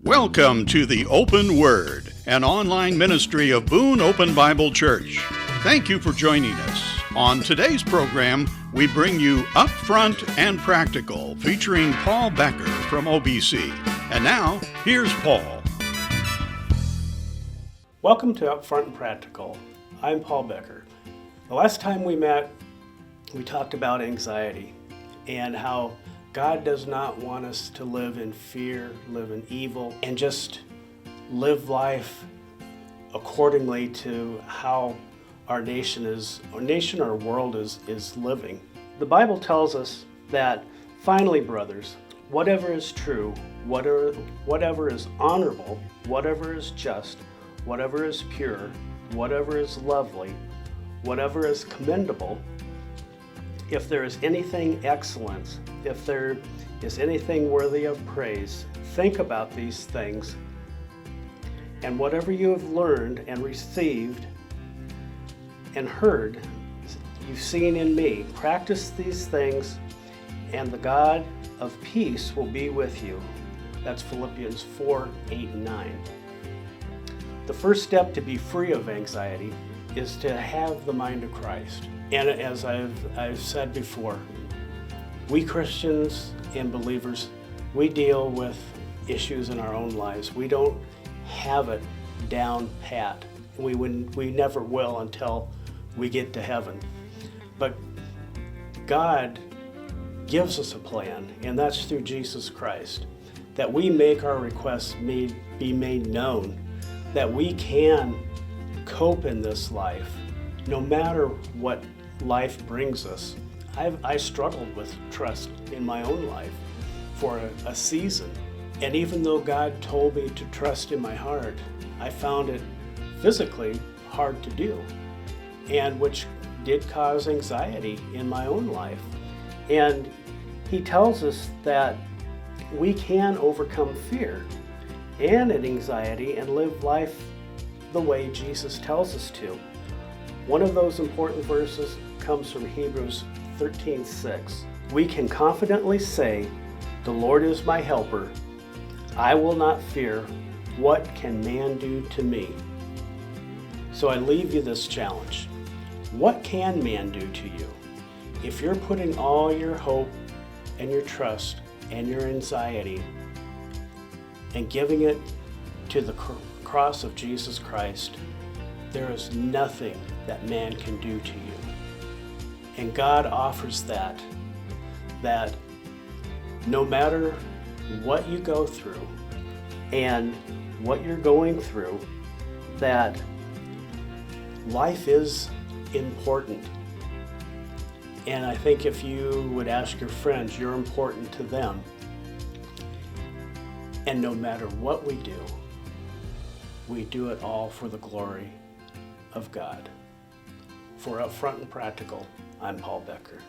Welcome to the Open Word, an online ministry of Boone Open Bible Church. Thank you for joining us. On today's program, we bring you Upfront and Practical, featuring Paul Becker from OBC. And now, here's Paul. Welcome to Upfront and Practical. I'm Paul Becker. The last time we met, we talked about anxiety and how God does not want us to live in fear, live in evil, and just live life accordingly to how our nation or world is living. The Bible tells us that, finally, brothers, whatever is true, whatever is honorable, whatever is just, whatever is pure, whatever is lovely, whatever is commendable, if there is anything excellent, if there is anything worthy of praise, think about these things. And whatever you have learned and received and heard, you've seen in me, practice these things, and the God of peace will be with you. That's Philippians 4, 8, and 9. The first step to be free of anxiety is to have the mind of Christ. And as I've said before, we Christians and believers, we deal with issues in our own lives. We don't have it down pat. We never will until we get to heaven. But God gives us a plan, and that's through Jesus Christ, that we make our requests be made known, that we can cope in this life, no matter what life brings us. I struggled with trust in my own life for a season. And even though God told me to trust in my heart, I found it physically hard to do, and which did cause anxiety in my own life. And He tells us that we can overcome fear and anxiety and live life the way Jesus tells us to. One of those important verses comes from Hebrews 13:6. We can confidently say, "The Lord is my helper. I will not fear. What can man do to me?" So I leave you this challenge. What can man do to you? If you're putting all your hope and your trust and your anxiety and giving it to the cross of Jesus Christ, there is nothing that man can do to you. And God offers that no matter what you go through and what you're going through, that life is important. And I think if you would ask your friends, you're important to them. And no matter what we do it all for the glory of God. For Upfront and Practical, I'm Paul Becker.